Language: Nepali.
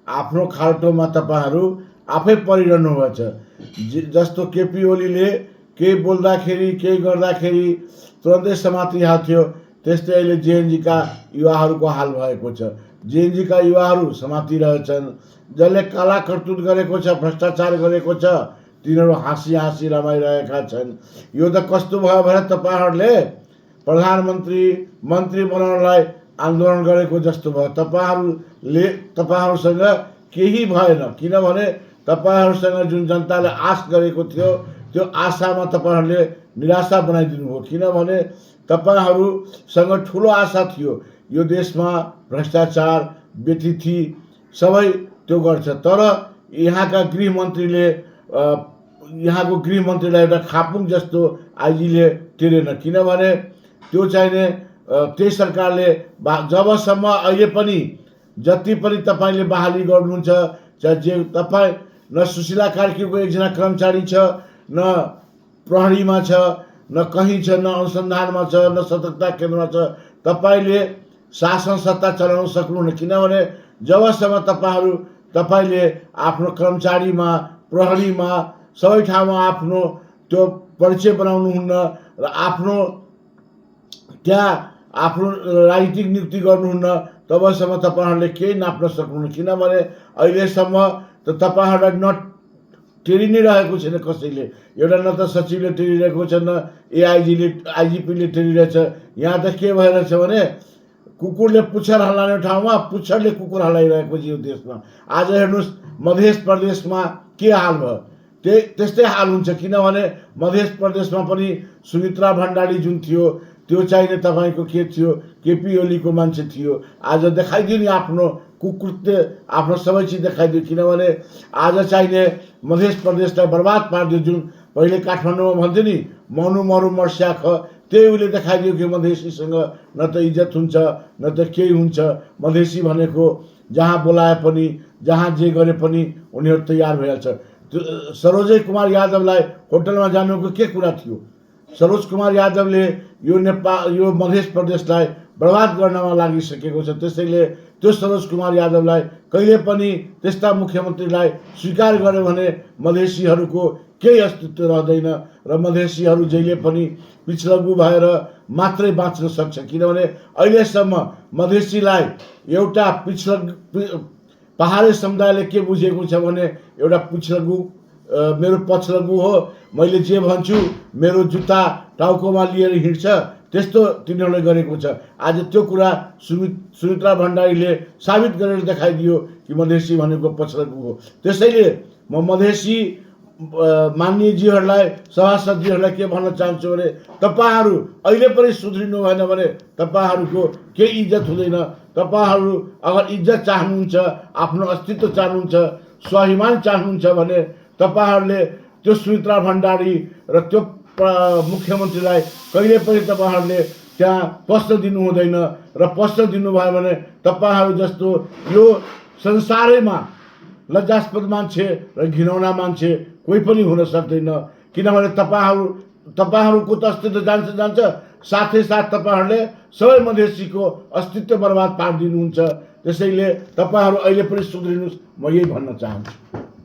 आफ्नो खाल्टोमा तपाईहरू आफै परिरहनुभएछ। जस्तो केपी ओलीले केही बोल्दाखेरि केही गर्दाखेरि तुरन्तै समातिहाल्थ्यो, त्यस्तै अहिले जेएनजीका युवाहरूको हाल भएको छ। जेएनजीका युवाहरू समातिरहेछन्। जसले काला करतुत गरेको छ, भ्रष्टाचार गरेको छ, तिनीहरू हाँसी हाँसी रमाइरहेका छन्। यो त कस्तो भयो भने तपाईँहरूले प्रधानमन्त्री मन्त्री बनाउनलाई आन्दोलन गरेको जस्तो भयो। तपाईँहरूसँग केही भएन, किनभने तपाईँहरूसँग जुन जनताले आश गरेको थियो त्यो आशामा तपाईँहरूले निराशा बनाइदिनु हो। किनभने तपाईँहरूसँग ठुलो आशा थियो, यो देशमा भ्रष्टाचार व्यतिथि सबै त्यो गर्छ। तर यहाँको गृहमन्त्रीलाई एउटा खापुङ जस्तो आइजीले टेरेन, किनभने त्यो चाहिने त्यही सरकारले जबसम्म अहिले पनि जति पनि तपाईँले बहाली गर्नुहुन्छ, चाहे जे तपाईँ न सुशीला कार्कीको एकजना कर्मचारी छ, न प्रहरीमा छ, न कहीँ छ, न अनुसन्धानमा छ, न सतर्कता केन्द्रमा छ, तपाईँले शासन सत्ता चलाउन सक्नुहुन्न। किनभने जबसम्म तपाईँले आफ्नो कर्मचारीमा, प्रहरीमा, सबै ठाउँमा आफ्नो त्यो परिचय बनाउनुहुन्न र आफ्नो राजनीतिक नियुक्ति गर्नुहुन्न, तबसम्म तपाईँहरूले केही नाप्न सक्नुहुन्न। किनभने अहिलेसम्म त तपाईँहरूलाई टेरि नै रहेको छैन कसैले। एउटा न त सचिवले टेरिरहेको छ, न आइजिपीले टेरिरहेछ। यहाँ त के भइरहेछ भने कुकुरले पुच्छर हल्लाउने ठाउँमा पुच्छरले कुकुर हल्लाइरहेको छ यो देशमा। आज हेर्नुहोस् मध्य प्रदेशमा के हाल भयो, त्यस्तै हाल हुन्छ। किनभने मध्य प्रदेशमा पनि सुमित्रा भण्डारी जुन थियो त्यो चाहिने तपाईँको के थियो, केपी ओलीको मान्छे थियो। आज देखाइदियो नि आफ्नो कुकृत्य, आफ्नो सबै चिज देखाइदियो। किनभने आज चाहिने मध्य प्रदेशलाई बर्बाद पारिदियो। जुन पहिले काठमाडौँमा भन्थ्यो नि मनु मरु मर्स्या ख, त्यही उसले देखाइदियो कि मधेसीसँग न त इज्जत हुन्छ न त केही हुन्छ। मधेसी भनेको जहाँ बोलाए पनि, जहाँ जे गरे पनि उनीहरू तयार भइहाल्छ। सरोज कुमार यादवलाई होटलमा जानुको के कुरा थियो? सरोज कुमार यादवले यो मध्य प्रदेशलाई बर्बाद गर्नमा लागिसकेको छ। त्यसैले त्यो सरोज कुमार यादवलाई कहिले पनि त्यस्ता मुख्यमन्त्रीलाई स्वीकार गर्यो भने मधेसीहरूको केही अस्तित्व रहँदैन र मधेसीहरू जहिले पनि पिछलगु भएर मात्रै बाँच्न सक्छ। किनभने अहिलेसम्म मधेसीलाई एउटा पहाडी समुदायले के बुझेको छ भने एउटा पिछलगु मेरो पछलगु हो, मैले जे भन्छु मेरो जुत्ता टाउकोमा लिएर हिँड्छ, त्यस्तो तिनीहरूले गरेको छ। आज त्यो कुरा सुमित्रा भण्डारीले साबित गरेर देखाइदियो कि मधेसी भनेको पछलगु हो। त्यसैले म मधेसी मान्यजीहरूलाई, सभासदजीहरूलाई के भन्न चाहन्छु भने तपाईँहरू अहिले पनि सुध्रिनु भएन भने तपाईँहरूको केही इज्जत हुँदैन। तपाईँहरू अगर इज्जत चाहनुहुन्छ, आफ्नो अस्तित्व चाहनुहुन्छ, स्वाभिमान चाहनुहुन्छ भने तपाईँहरूले त्यो सुमित्रा भण्डारी र त्यो मुख्यमन्त्रीलाई कहिले पनि तपाईँहरूले त्यहाँ पस्न दिनु हुँदैन। र पस्न दिनुभयो भने तपाईँहरू जस्तो यो संसारैमा लज्जास्पद मान्छे र घिनौना मान्छे कोही पनि हुन सक्दैन। किनभने तपाईँहरूको त अस्तित्व जान्छ, साथै साथ तपाईँहरूले सबै मधेसीको अस्तित्व बर्बाद पारिदिनुहुन्छ। त्यसैले तपाईँहरू अहिले पनि सुध्रिनुहोस्, म यही भन्न चाहन्छु।